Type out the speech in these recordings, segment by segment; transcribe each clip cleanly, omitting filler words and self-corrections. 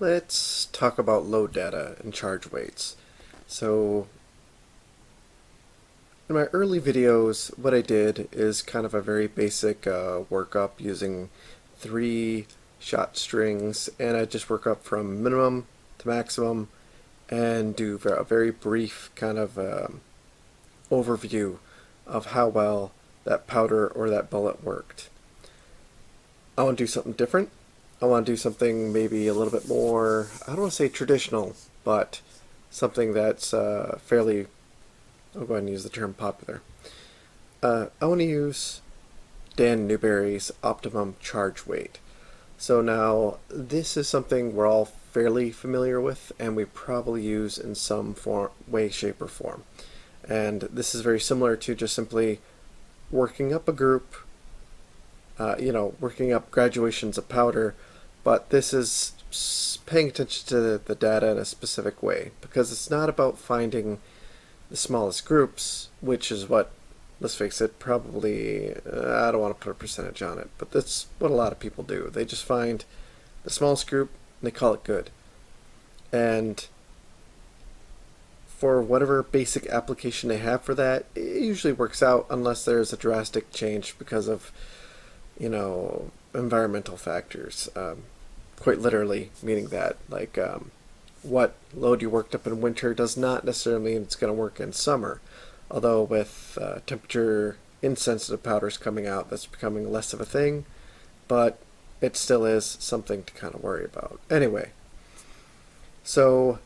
Let's talk about load data and charge weights. So in my early videos, what I did is kind of a very basic workup using 3 shot strings, and I just work up from minimum to maximum and do a very brief kind of overview of how well that powder or that bullet worked. I want to do something different. I want to do something maybe a little bit more, I don't want to say traditional, but something that's fairly, I'll go ahead and use the term popular. I want to use Dan Newberry's optimum charge weight. So now this is something we're all fairly familiar with and we probably use in some way, shape, or form. And this is very similar to just simply working up a group, working up graduations of powder, but this is paying attention to the data in a specific way because it's not about finding the smallest groups, which is what, let's face it, probably, I don't want to put a percentage on it, but that's what a lot of people do. They just find the smallest group and they call it good. And for whatever basic application they have for that, it usually works out unless there's a drastic change because of, environmental factors. Quite literally meaning that, like, what load you worked up in winter does not necessarily mean it's going to work in summer. Although with temperature insensitive powders coming out, that's becoming less of a thing, but it still is something to kind of worry about. Anyway, so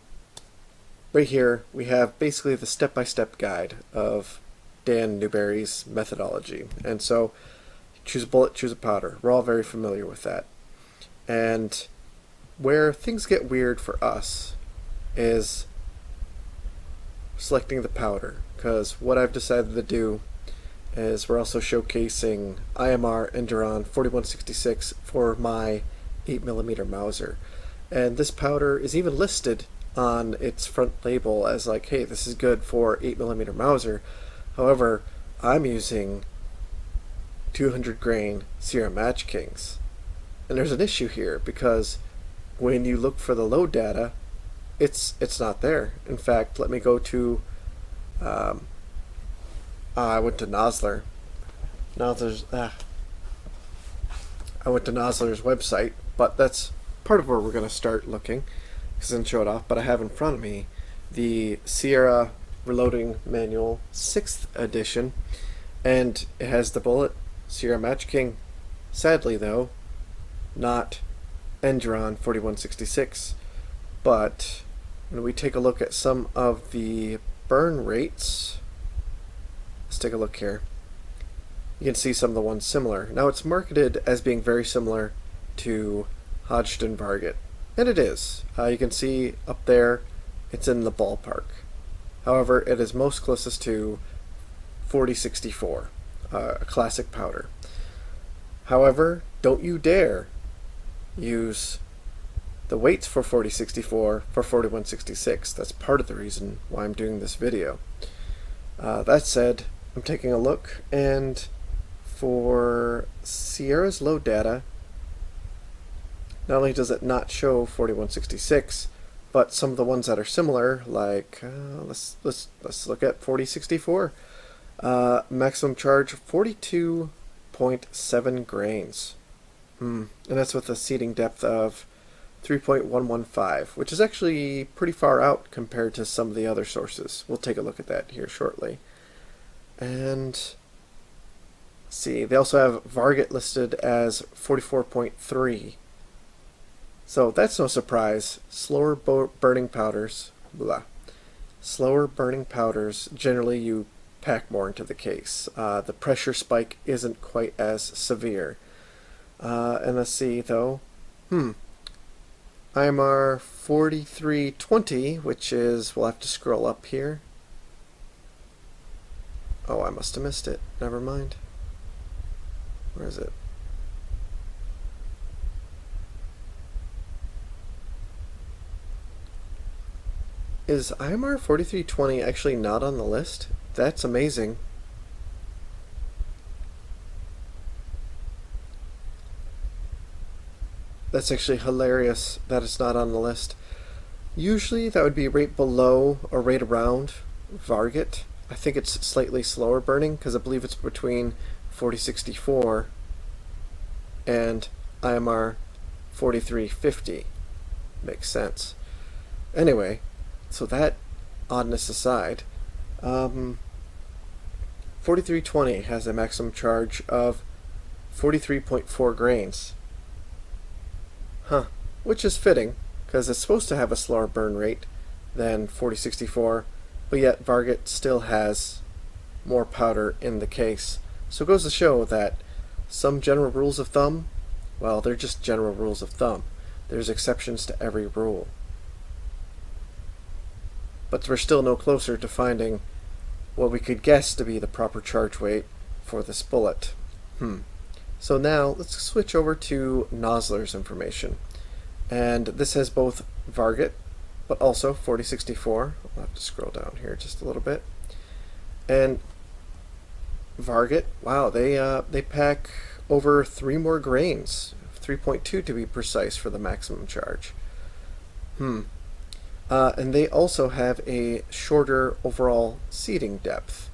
right here we have basically the step-by-step guide of Dan Newberry's methodology. And so choose a bullet, choose a powder. We're all very familiar with that. And where things get weird for us is selecting the powder, because what I've decided to do is we're also showcasing IMR Enduron 4166 for my 8mm Mauser. And this powder is even listed on its front label as like, hey, this is good for 8mm Mauser. However, I'm using 200 grain Sierra Match Kings. And there's an issue here because when you look for the load data, it's not there. In fact, let me go to I went to Nosler. I went to Nosler's website, but that's part of where we're going to start looking because I didn't show it off. But I have in front of me the Sierra Reloading Manual 6th edition, and it has the bullet Sierra Match King. Sadly, though, not Enduron 4166. But when we take a look at some of the burn rates, let's take a look here. You can see some of the ones similar. Now it's marketed as being very similar to Hodgdon Varget, and it is. You can see up there it's in the ballpark. However, it is most closest to 4064, a classic powder. However, don't you dare use the weights for 4064 for 4166. That's part of the reason why I'm doing this video. That said, I'm taking a look, and for Sierra's load data, not only does it not show 4166, but some of the ones that are similar, like let's look at 4064. Maximum charge 42.7 grains. And that's with a seating depth of 3.115, which is actually pretty far out compared to some of the other sources. We'll take a look at that here shortly. And see, they also have Varget listed as 44.3. So that's no surprise. Slower burning powders, slower burning powders, generally you pack more into the case. The pressure spike isn't quite as severe. And let's see though, IMR 4320, which is, we'll have to scroll up here. Oh, I must have missed it. Never mind. Where is it? Is IMR 4320 actually not on the list? That's amazing. That's actually hilarious that it's not on the list. Usually that would be right below or right around Varget. I think it's slightly slower burning because I believe it's between 4064 and IMR 4350. Makes sense. Anyway, so that oddness aside, 4320 has a maximum charge of 43.4 grains. Huh. Which is fitting, because it's supposed to have a slower burn rate than 4064, but yet Varget still has more powder in the case. So it goes to show that some general rules of thumb, well, they're just general rules of thumb. There's exceptions to every rule. But we're still no closer to finding what we could guess to be the proper charge weight for this bullet. So now let's switch over to Nosler's information. And this has both Varget, but also 4064. I'll have to scroll down here just a little bit. And Varget, wow, they pack over 3 more grains, 3.2 to be precise for the maximum charge. And they also have a shorter overall seating depth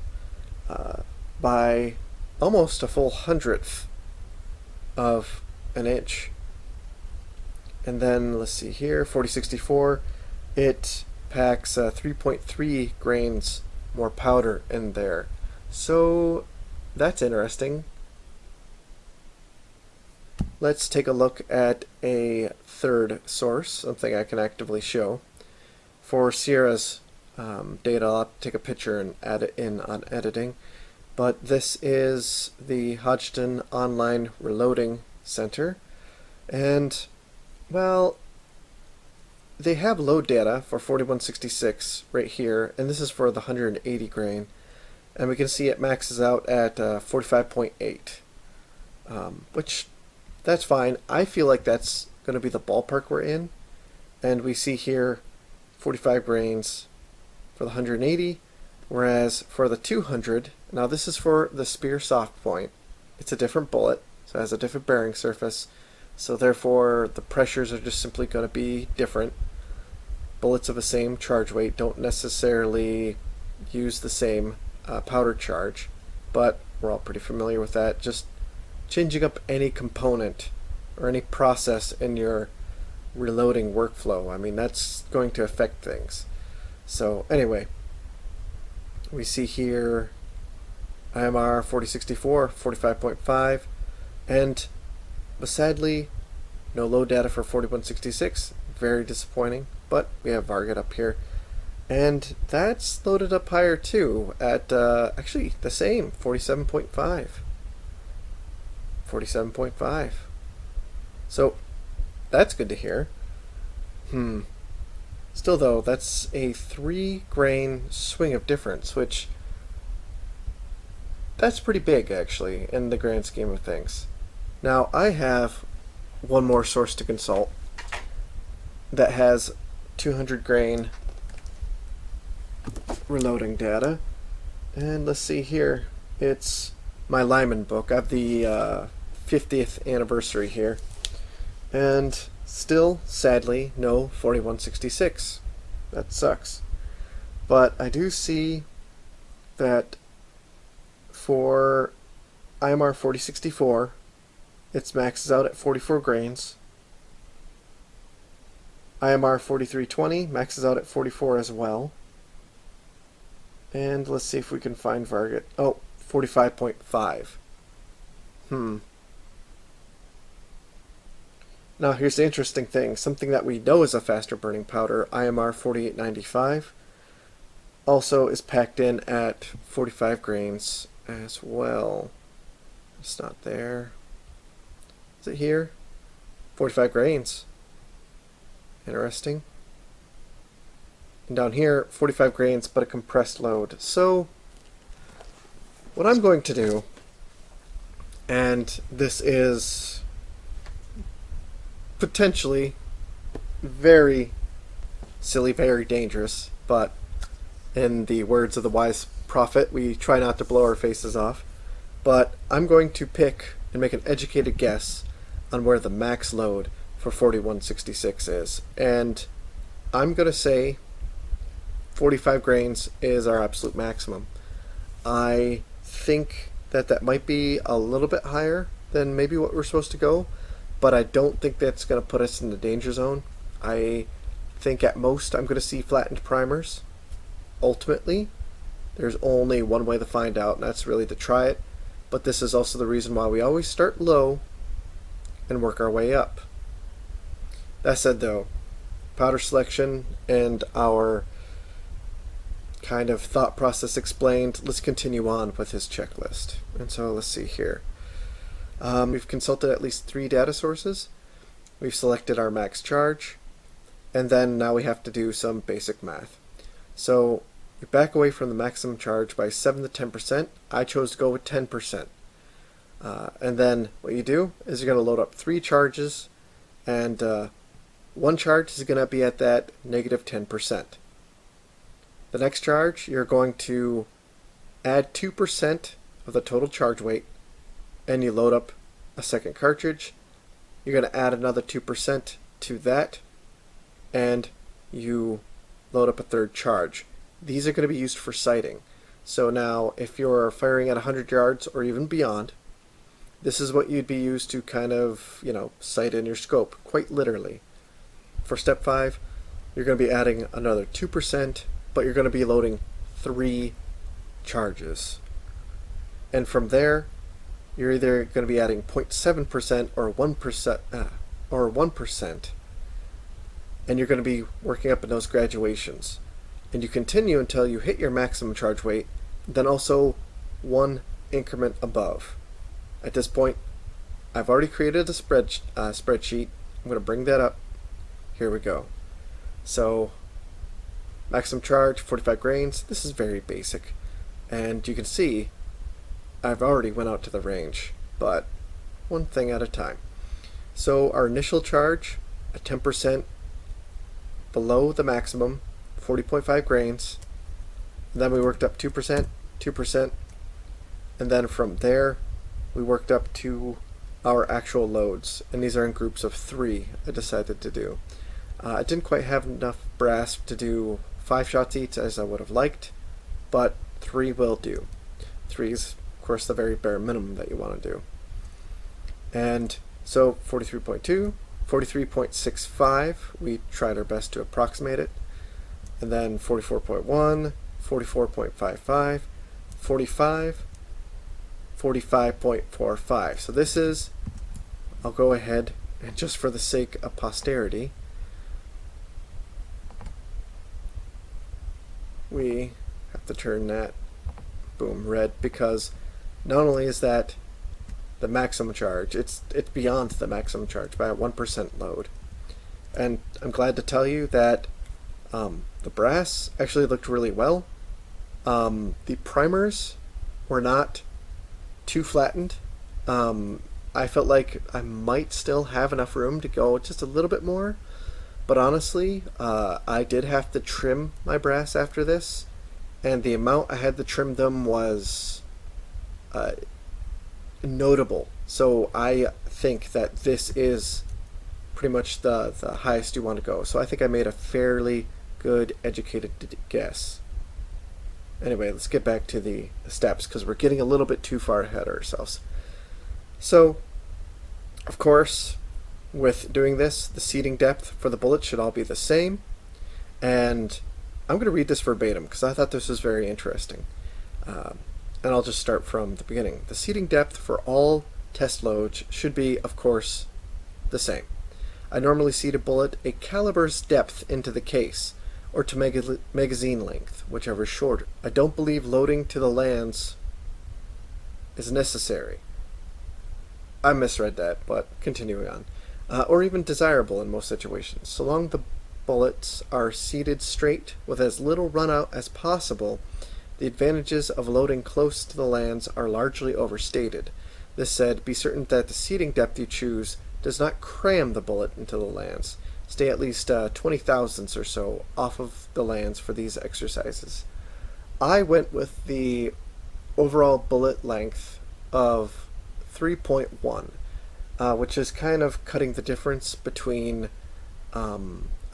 by almost a full 100th of an inch. And then let's see here, 4064, it packs 3.3 grains more powder in there. So that's interesting. Let's take a look at a third source, something I can actively show. For Sierra's data, I'll have to take a picture and add it in on editing. But this is the Hodgdon Online Reloading Center. And, well, they have load data for 4166 right here, and this is for the 180 grain. And we can see it maxes out at 45.8, which, that's fine. I feel like that's going to be the ballpark we're in. And we see here 45 grains for the 180, whereas for the 200, now this is for the Spear soft point. It's a different bullet, so it has a different bearing surface, so therefore the pressures are just simply going to be different. Bullets of the same charge weight don't necessarily use the same powder charge, but we're all pretty familiar with that. Just changing up any component or any process in your reloading workflow, I mean, that's going to affect things. So anyway, we see here IMR 4064, 45.5, but sadly no load data for 4166. Very disappointing, but we have Varget up here, and that's loaded up higher too at actually the same 47.5. So that's good to hear. Still though, that's a 3 grain swing of difference, which that's pretty big actually in the grand scheme of things. Now I have one more source to consult that has 200 grain reloading data, and let's see here, it's my Lyman book. I have the 50th anniversary here, and still sadly no 4166. That sucks. But I do see that for IMR 4064 it's maxes out at 44 grains. IMR 4320 maxes out at 44 as well. And let's see if we can find Varget. Oh, 45.5. Now here's the interesting thing. Something that we know is a faster burning powder, IMR 4895, also is packed in at 45 grains as well. It's not there. Is it here? 45 grains. Interesting. And down here, 45 grains, but a compressed load. So, what I'm going to do, and this is potentially very silly, very dangerous, but in the words of the wise prophet, we try not to blow our faces off. But I'm going to pick and make an educated guess on where the max load for 4166 is. And I'm going to say 45 grains is our absolute maximum. I think that that might be a little bit higher than maybe what we're supposed to go, but I don't think that's going to put us in the danger zone. I think at most I'm going to see flattened primers. Ultimately, there's only one way to find out, and that's really to try it. But this is also the reason why we always start low and work our way up. That said though, powder selection and our kind of thought process explained, let's continue on with his checklist. And so let's see here. We've consulted at least 3 data sources. We've selected our max charge. And then now we have to do some basic math. So you back away from the maximum charge by 7 to 10%. I chose to go with 10%. And then what you do is you're going to load up 3 charges, and one charge is going to be at that negative 10%. The next charge, you're going to add 2% of the total charge weight, and you load up a second cartridge. You're going to add another 2% to that, and you load up a third charge. These are going to be used for sighting. So now, if you're firing at 100 yards or even beyond, this is what you'd be used to kind of, sight in your scope, quite literally. For step 5, you're going to be adding another 2%, but you're going to be loading 3 charges. And from there, you're either going to be adding 0.7% or 1%, and you're going to be working up in those graduations. And you continue until you hit your maximum charge weight, then also 1 increment above. At this point, I've already created a spreadsheet. I'm going to bring that up. Here we go. So, maximum charge, 45 grains. This is very basic. And you can see, I've already went out to the range, but one thing at a time. So our initial charge, at 10% below the maximum, 40.5 grains. And then we worked up 2%, 2%, and then from there we worked up to our actual loads, and these are in groups of 3 I decided to do. I didn't quite have enough brass to do 5 shots each as I would have liked, but 3 will do. 3 is of course the very bare minimum that you want to do. And so 43.2, 43.65, we tried our best to approximate it, and then 44.1, 44.55, 45, 45.45. So this is, I'll go ahead and just for the sake of posterity, we have to turn that boom red, because not only is that the maximum charge, it's beyond the maximum charge by a 1% load. And I'm glad to tell you that the brass actually looked really well. The primers were not too flattened. I felt like I might still have enough room to go just a little bit more, but honestly, I did have to trim my brass after this, and the amount I had to trim them was notable. So I think that this is pretty much the highest you want to go. So I think I made a fairly good, educated guess. Anyway, let's get back to the steps, because we're getting a little bit too far ahead of ourselves. So, of course, with doing this, the seating depth for the bullets should all be the same. And I'm going to read this verbatim, because I thought this was very interesting. And I'll just start from the beginning. The seating depth for all test loads should be, of course, the same. I normally seat a bullet a caliber's depth into the case, or to magazine length, whichever is shorter. I don't believe loading to the lands is necessary. I misread that, but continuing on. Or even desirable in most situations. So long the bullets are seated straight with as little run out as possible, the advantages of loading close to the lands are largely overstated. This said, be certain that the seating depth you choose does not cram the bullet into the lands. Stay at least 20 thousandths or so off of the lands for these exercises. I went with the overall bullet length of 3.1. which is kind of cutting the difference between, I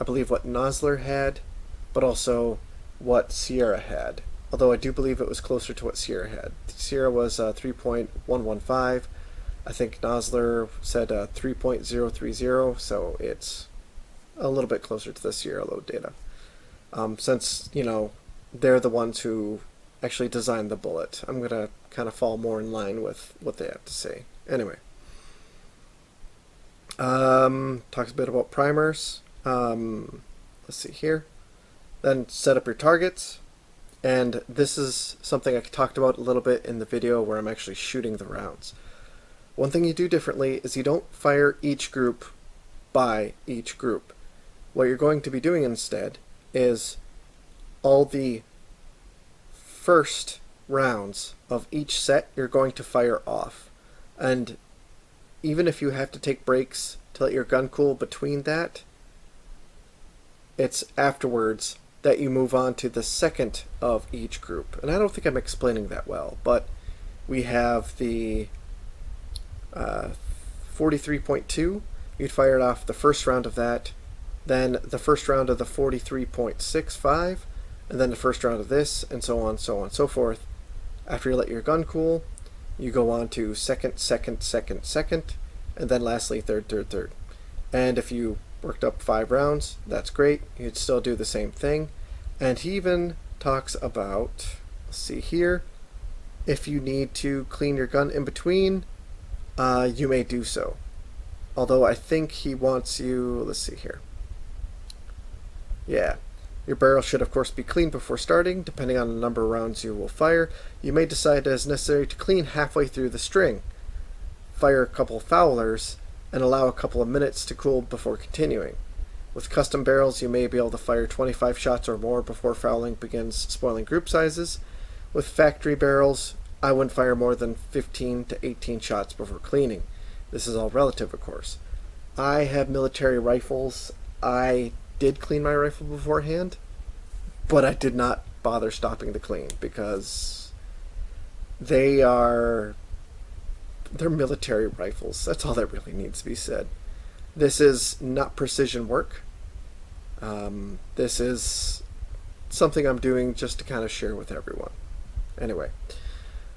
believe, what Nosler had, but also what Sierra had. Although I do believe it was closer to what Sierra had. Sierra was 3.115. I think Nosler said 3.030, so it's a little bit closer to the Sierra load data. Since, they're the ones who actually designed the bullet, I'm going to kind of fall more in line with what they have to say. Anyway. Talks a bit about primers. Let's see here. Then set up your targets. And this is something I talked about a little bit in the video where I'm actually shooting the rounds. One thing you do differently is you don't fire each group by each group. What you're going to be doing instead is all the first rounds of each set you're going to fire off. And even if you have to take breaks to let your gun cool between that, it's afterwards that you move on to the second of each group. And I don't think I'm explaining that well, but we have the 43.2. You'd fire it off the first round of that, then the first round of the 43.65, and then the first round of this, and so on, so on, so forth. After you let your gun cool, you go on to second, second, second, second, and then lastly third, third, third. And if you worked up 5 rounds, that's great. You'd still do the same thing. And he even talks about, let's see here, if you need to clean your gun in between, you may do so. Although I think he wants you, let's see here. Yeah. Your barrel should of course be cleaned before starting, depending on the number of rounds you will fire. You may decide it is necessary to clean halfway through the string. Fire a couple foulers and allow a couple of minutes to cool before continuing. With custom barrels, you may be able to fire 25 shots or more before fouling begins spoiling group sizes. With factory barrels, I wouldn't fire more than 15 to 18 shots before cleaning. This is all relative, of course. I have military rifles. I did clean my rifle beforehand, but I did not bother stopping the clean because they're military rifles. That's all that really needs to be said. This is not precision work. This is something I'm doing just to kind of share with everyone. Anyway,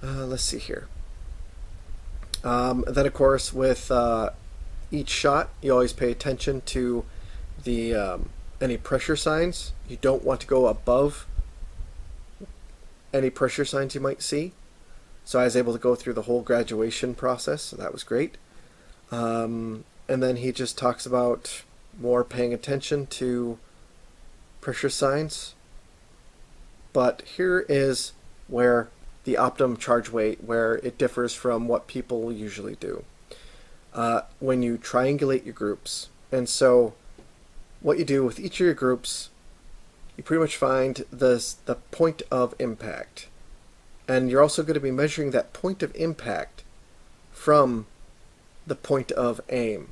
let's see here. Then of course with each shot, you always pay attention to the any pressure signs. You don't want to go above any pressure signs you might see. So I was able to go through the whole graduation process, so that was great. And then he just talks about more paying attention to pressure signs. But here is where the optimum charge weight, where it differs from what people usually do. When you triangulate your groups, and so what you do with each of your groups, you pretty much find the point of impact. And you're also going to be measuring that point of impact from the point of aim.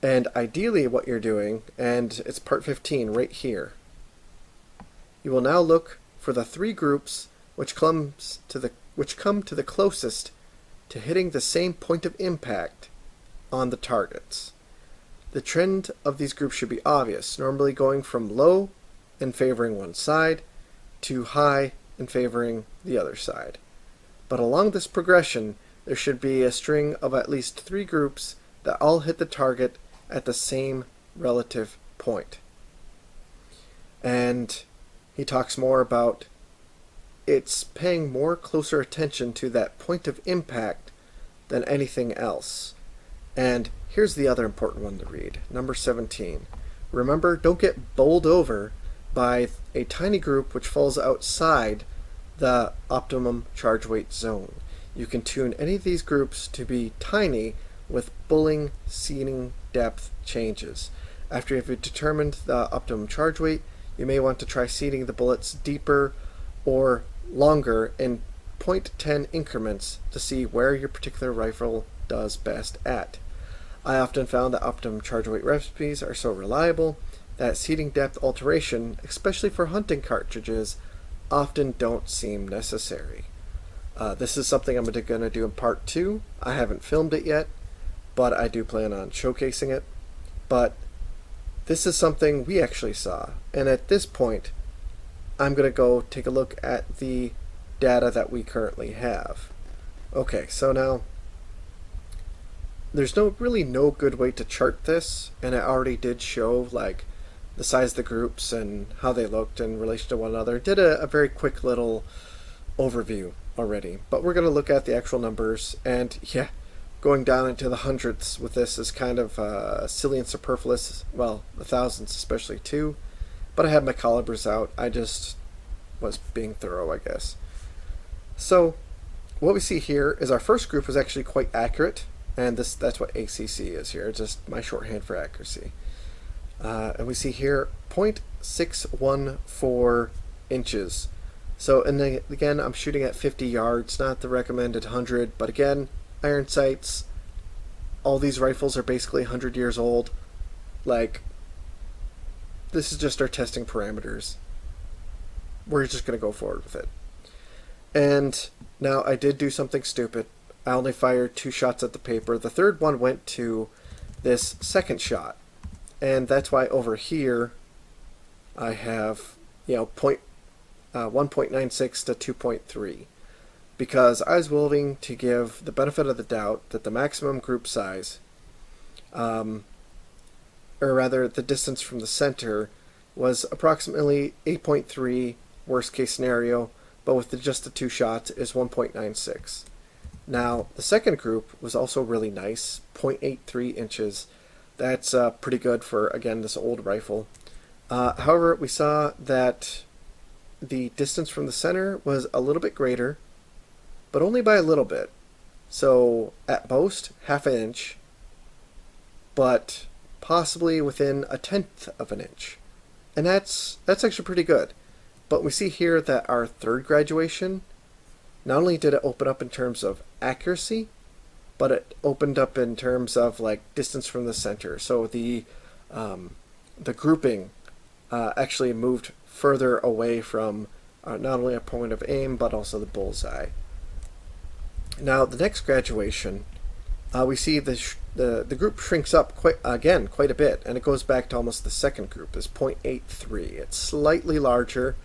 And ideally what you're doing, and it's part 15 right here, you will now look for the 3 groups which come to the closest to hitting the same point of impact on the targets. The trend of these groups should be obvious, normally going from low and favoring one side to high and favoring the other side. But along this progression, there should be a string of at least 3 groups that all hit the target at the same relative point. And he talks more about it's paying more closer attention to that point of impact than anything else. And here's the other important one to read, number 17. Remember, don't get bowled over by a tiny group which falls outside the optimum charge weight zone. You can tune any of these groups to be tiny with bulling seating depth changes. After you've determined the optimum charge weight, you may want to try seating the bullets deeper or longer in 0.10 increments to see where your particular rifle does best at. I often found that optimum charge weight recipes are so reliable that seating depth alteration, especially for hunting cartridges, often don't seem necessary. This is something I'm going to do in part 2. I haven't filmed it yet, but I do plan on showcasing it. But this is something we actually saw, and at this point I'm going to go take a look at the data that we currently have. Okay, so now there's really no good way to chart this, and I already did show like the size of the groups and how they looked in relation to one another. Did a very quick little overview already, but we're going to look at the actual numbers, and yeah, going down into the hundredths with this is kind of silly and superfluous. Well, the thousands especially too, but I had my calibers out. I just was being thorough, I guess. So what we see here is our first group was actually quite accurate, and that's what ACC is here, just my shorthand for accuracy. And we see here 0.614 inches. So, and again, I'm shooting at 50 yards, not the recommended 100, but again, iron sights, all these rifles are basically 100 years old. Like, this is just our testing parameters. We're just going to go forward with it. And now I did do something stupid. I only fired 2 shots at the paper. The third one went to this second shot. And that's why over here I have, 1.96 to 2.3. Because I was willing to give the benefit of the doubt that the maximum group size, or rather the distance from the center, was approximately 8.3, worst case scenario, but with just the 2 shots is 1.96. Now, the second group was also really nice, 0.83 inches. That's pretty good for, again, this old rifle. However, we saw that the distance from the center was a little bit greater, but only by a little bit. So, at most, half an inch, but possibly within 1/10 of an inch. And that's actually pretty good. But we see here that our third graduation, not only did it open up in terms of accuracy, but it opened up in terms of like distance from the center. So the grouping actually moved further away from not only a point of aim, but also the bullseye. Now the next graduation, we see the group shrinks up quite a bit, and it goes back to almost the second group, is 0.83. It's slightly larger.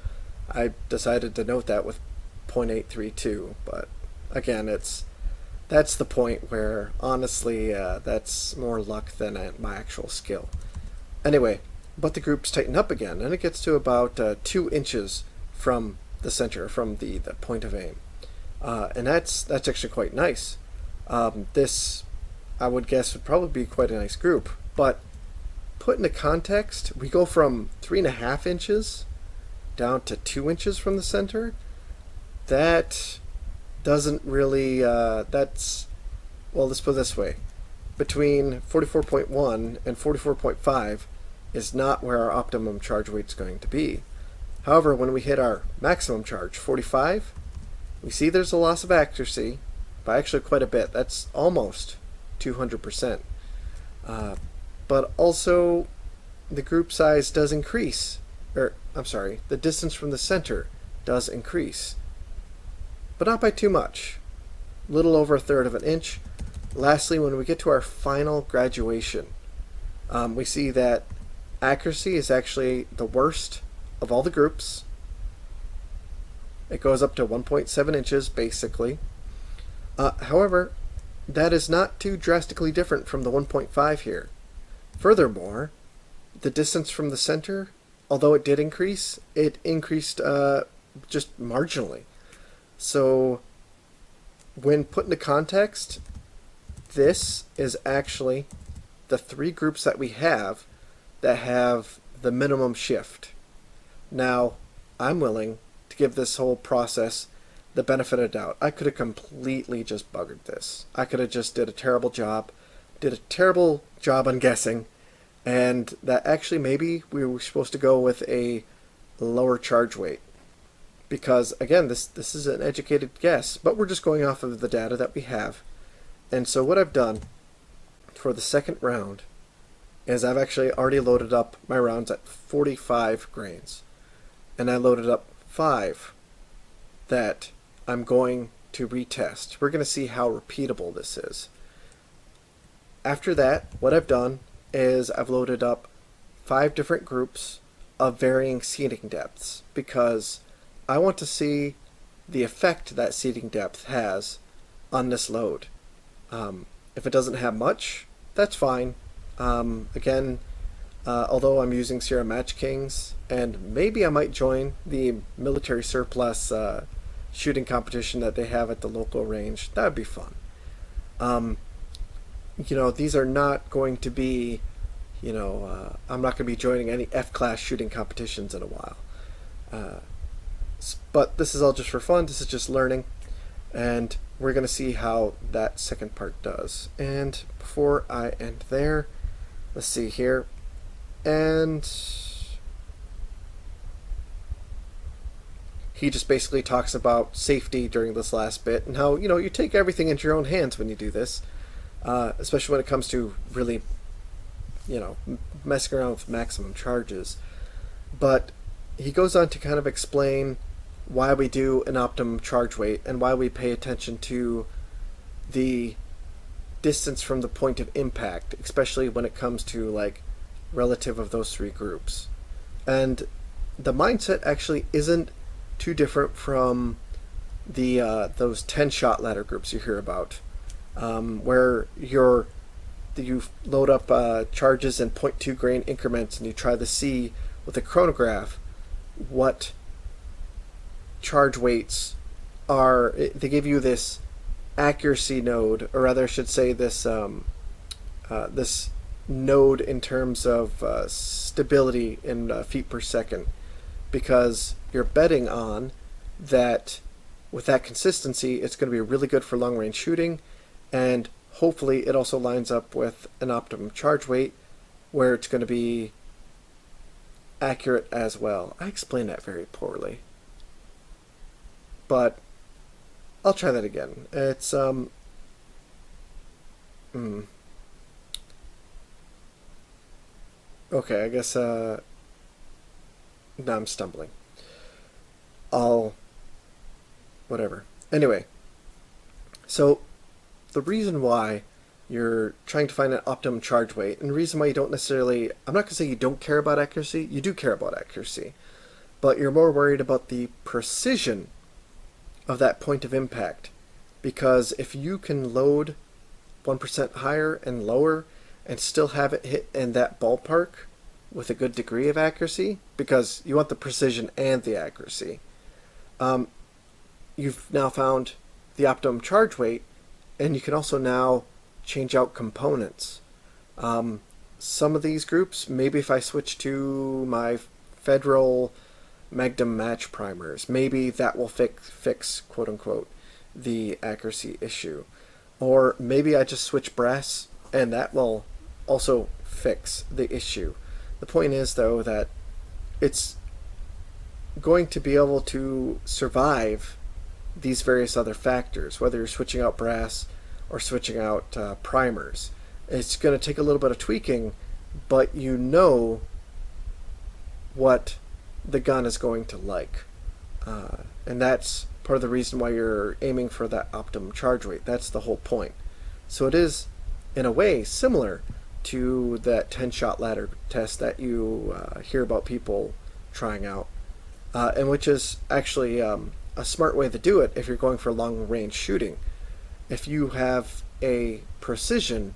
I decided to note that with 0.832, but again, that's the point where honestly that's more luck than my actual skill. Anyway, but the groups tighten up again, and it gets to about 2 inches from the center, from the point of aim, and that's actually quite nice. This, I would guess, would probably be quite a nice group, but put into context, we go from 3.5 inches down to 2 inches from the center. That doesn't really, well, let's put it this way. Between 44.1 and 44.5 is not where our optimum charge weight is going to be. However, when we hit our maximum charge, 45, we see there's a loss of accuracy by actually quite a bit. That's almost 200%. But also, the group size does increase. The distance from the center does increase. But not by too much. Little over 1/3 of an inch. Lastly, when we get to our final graduation, we see that accuracy is actually the worst of all the groups. It goes up to 1.7 inches, basically. However, that is not too drastically different from the 1.5 here. Furthermore, the distance from the center, although it did increase, it increased just marginally. So, when put into context, this is actually the 3 groups that we have that have the minimum shift. Now, I'm willing to give this whole process the benefit of doubt. I could have completely just buggered this. I could have just did a terrible job on guessing, and that actually maybe we were supposed to go with a lower charge weight. Because, again, this is an educated guess, but we're just going off of the data that we have. And so what I've done for the second round is I've actually already loaded up my rounds at 45 grains. And I loaded up 5 that I'm going to retest. We're going to see how repeatable this is. After that, what I've done is I've loaded up 5 different groups of varying seeding depths because I want to see the effect that seeding depth has on this load. If it doesn't have much, that's fine. Again, although I'm using Sierra Match Kings, and maybe I might join the military surplus shooting competition that they have at the local range. That would be fun. These are not going to be, I'm not going to be joining any F-class shooting competitions in a while. But this is all just for fun. This is just learning. And we're going to see how that second part does. And before I end there, let's see here. And he just basically talks about safety during this last bit and how, you take everything into your own hands when you do this, especially when it comes to really, messing around with maximum charges. But he goes on to kind of explain why we do an optimum charge weight and why we pay attention to the distance from the point of impact, especially when it comes to like relative of those 3 groups. And the mindset actually isn't too different from the those 10-shot ladder groups you hear about, where you load up charges in 0.2 grain increments and you try to see with a chronograph what charge weights are. They give you this accuracy node, or rather I should say this this node in terms of stability in feet per second, because you're betting on that with that consistency it's going to be really good for long range shooting, and hopefully it also lines up with an optimum charge weight where it's going to be accurate as well. I explained that very poorly, but I'll try that again. It's okay, I guess now I'm stumbling. Whatever. Anyway, so the reason why you're trying to find an optimum charge weight, and the reason why you don't necessarily, I'm not going to say you don't care about accuracy, you do care about accuracy, but you're more worried about the precision of that point of impact. Because if you can load 1% higher and lower and still have it hit in that ballpark with a good degree of accuracy, because you want the precision and the accuracy, you've now found the optimum charge weight, and you can also now change out components. Some of these groups, maybe if I switch to my Federal Magnum match primers, maybe that will fix quote unquote the accuracy issue. Or maybe I just switch brass and that will also fix the issue. The point is though that it's going to be able to survive these various other factors, whether you're switching out brass or switching out primers. It's going to take a little bit of tweaking, but you know what the gun is going to like. And that's part of the reason why you're aiming for that optimum charge rate. That's the whole point. So it is, in a way, similar to that 10-shot ladder test that you hear about people trying out, and which is actually a smart way to do it if you're going for long-range shooting. If you have a precision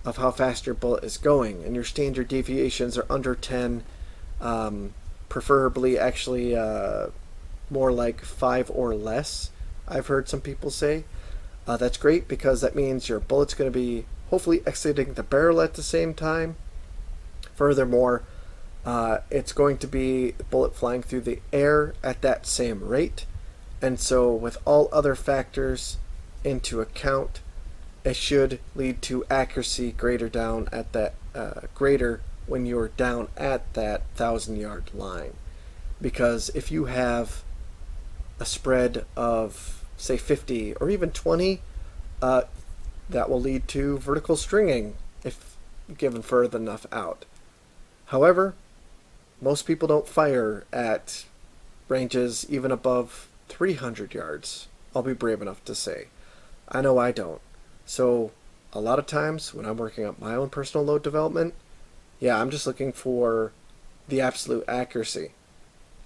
of how fast your bullet is going and your standard deviations are under 10, preferably actually more like 5 or less, I've heard some people say, that's great, because that means your bullet's going to be hopefully exiting the barrel at the same time. Furthermore, it's going to be the bullet flying through the air at that same rate, and so with all other factors into account, it should lead to accuracy greater down at that greater when you're down at that 1,000-yard line. Because if you have a spread of say 50 or even 20, that will lead to vertical stringing if given further enough out. However, most people don't fire at ranges even above 300 yards. I'll be brave enough to say. I know I don't. So a lot of times when I'm working up my own personal load development, yeah, I'm just looking for the absolute accuracy.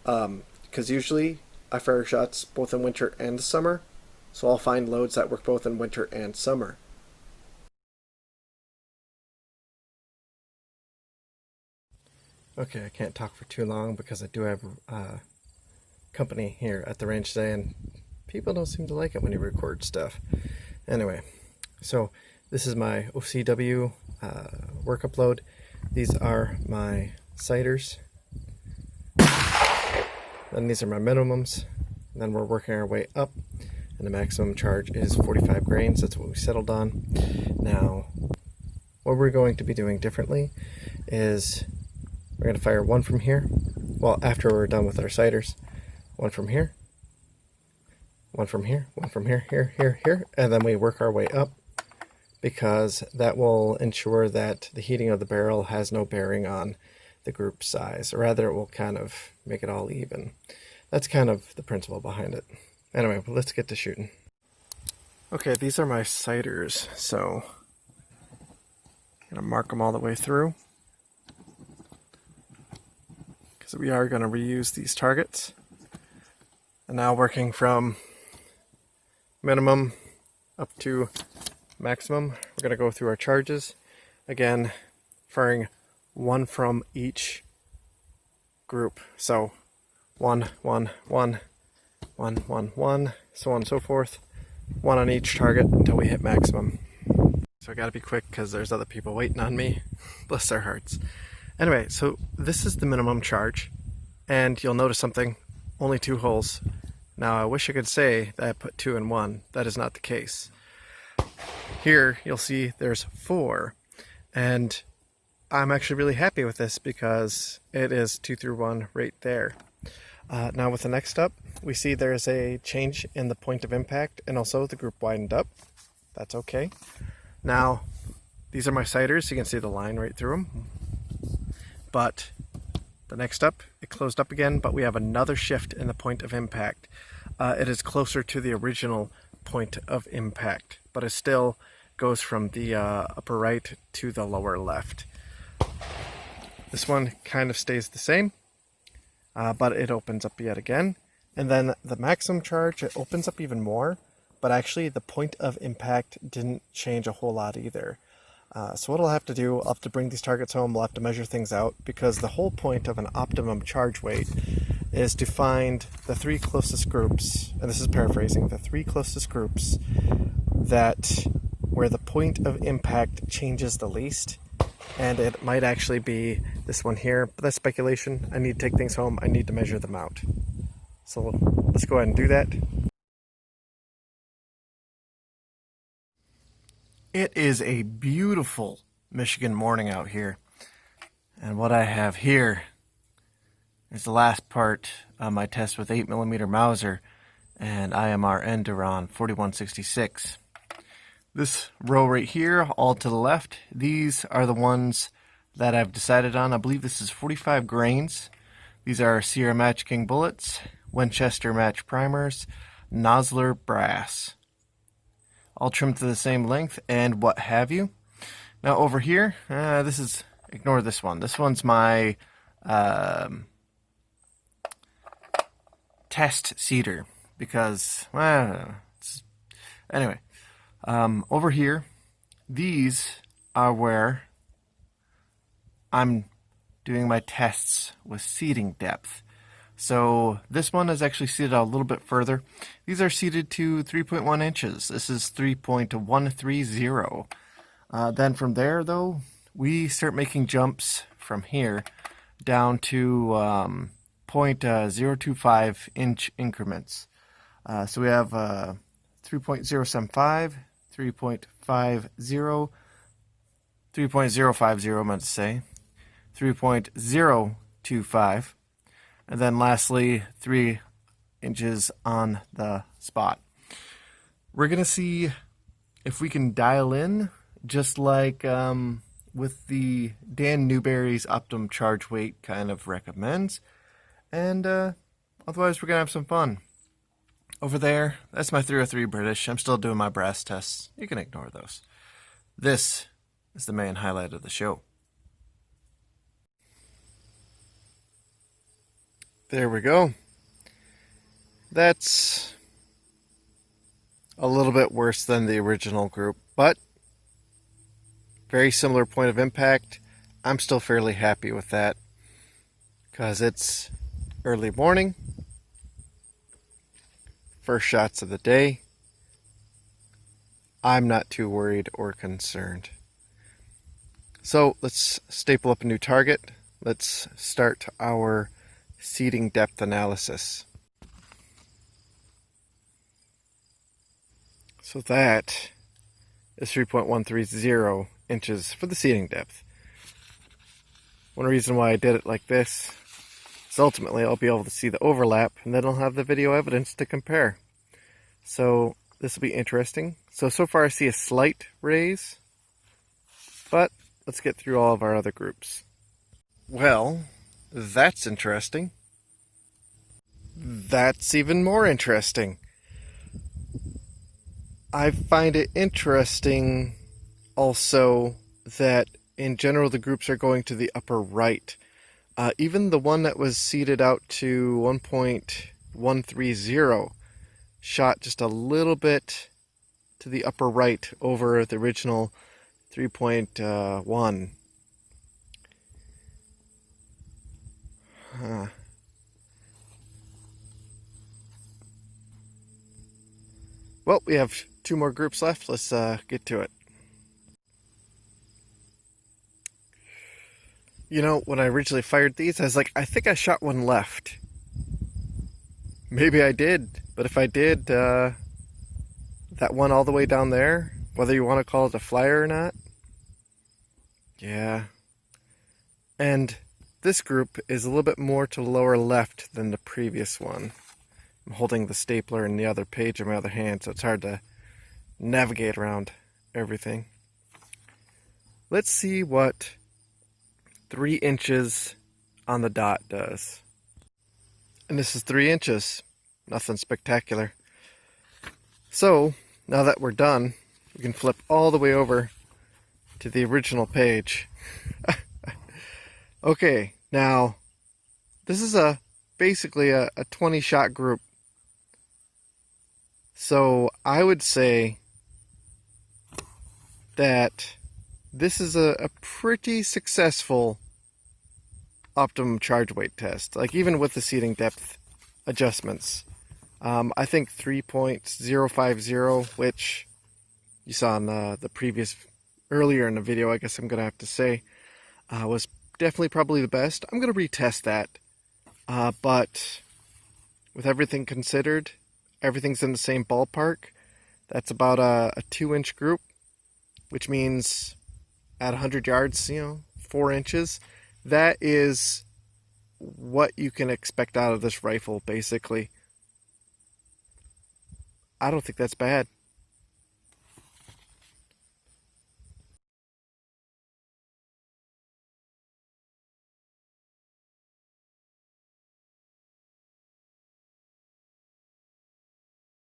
Because usually I fire shots both in winter and summer, so I'll find loads that work both in winter and summer. Okay, I can't talk for too long because I do have company here at the range today, and people don't seem to like it when you record stuff. Anyway, so this is my OCW work upload. These are my citers. Then these are my minimums. And then we're working our way up, and the maximum charge is 45 grains. That's what we settled on. Now, what we're going to be doing differently is we're going to fire one from here. Well, after we're done with our citers, one from here, one from here, one from here, here, and then we work our way up, because that will ensure that the heating of the barrel has no bearing on the group size, or rather it will kind of make it all even. That's kind of the principle behind it. Anyway, let's get to shooting. Okay, these are my citers, so I'm going to mark them all the way through, because we are going to reuse these targets. And now working from minimum up to maximum, we're going to go through our charges. Again, firing one from each group. So 1, 1, 1, 1, 1, 1, so on and so forth. One on each target until we hit maximum. So I gotta be quick because there's other people waiting on me. Bless their hearts. Anyway, so this is the minimum charge, and you'll notice something, only 2 holes. Now I wish I could say that I put 2 in 1. That is not the case. Here you'll see there's 4, and I'm actually really happy with this because it is 2 through 1 right there. Now with the next up, we see there's a change in the point of impact, and also the group widened up. That's okay. Now, these are my citers. You can see the line right through them. But the next up, it closed up again, but we have another shift in the point of impact. It is closer to the original point of impact, but it still goes from the upper right to the lower left. This one kind of stays the same, but it opens up yet again. And then the maximum charge, it opens up even more, but actually the point of impact didn't change a whole lot either. So what I'll have to do, I'll have to bring these targets home, we'll have to measure things out, because the whole point of an optimum charge weight is to find the 3 closest groups, and this is paraphrasing, the 3 closest groups that where the point of impact changes the least. And it might actually be this one here, but that's speculation. I need to take things home, I need to measure them out. So let's go ahead and do that. It is a beautiful Michigan morning out here, and what I have here is the last part of my test with 8mm Mauser and IMR Enduron 4166. This row right here, all to the left, these are the ones that I've decided on. I believe this is 45 grains. These are Sierra Match King bullets, Winchester Match primers, Nosler brass. All trimmed to the same length and what have you. Now over here, this is, ignore this one. This one's my test cedar because, well, anyway, over here, these are where I'm doing my tests with seating depth. So this one is actually seated a little bit further. These are seated to 3.1 inches. This is 3.130. Then from there, though, we start making jumps from here down to 0.025 inch increments. So we have 3.075, 3.50, 3.050, I meant to say, 3.025, and then lastly 3 inches on the spot. We're going to see if we can dial in just like with the Dan Newberry's Optimum Charge Weight kind of recommends, and otherwise we're going to have some fun. Over there, that's my 303 British. I'm still doing my brass tests. You can ignore those. This is the main highlight of the show. There we go. That's a little bit worse than the original group, but very similar point of impact. I'm still fairly happy with that because it's early morning, first shots of the day. I'm not too worried or concerned. So let's staple up a new target. Let's start our seeding depth analysis. So that is 3.130 inches for the seeding depth. One reason why I did it like this is ultimately I'll be able to see the overlap and then I'll have the video evidence to compare. So this will be interesting. So far I see a slight raise, but let's get through all of our other groups. Well, that's interesting. That's even more interesting. I find it interesting also that in general the groups are going to the upper right. Even the one that was seeded out to 1.130 shot just a little bit to the upper right over the original 3.1. Well, we have 2 more groups left. Let's get to it. You know, when I originally fired these, I was like, I think I shot one left. Maybe I did, but if I did, that one all the way down there, whether you want to call it a flyer or not, yeah. And this group is a little bit more to the lower left than the previous one. I'm holding the stapler in the other page in my other hand, so it's hard to navigate around everything. Let's see what 3 inches on the dot does. And this is 3 inches. Nothing spectacular. So, now that we're done, we can flip all the way over to the original page. Okay, now, this is basically a 20 shot group. So, I would say that this is a pretty successful optimum charge weight test. Like, even with the seeding depth adjustments. I think 3.050, which you saw in the previous, earlier in the video, I guess I'm going to have to say, was definitely probably the best. I'm going to retest that. But with everything considered, everything's in the same ballpark. That's about a 2-inch group, which means at 100 yards, 4 inches. That is what you can expect out of this rifle, basically. I don't think that's bad.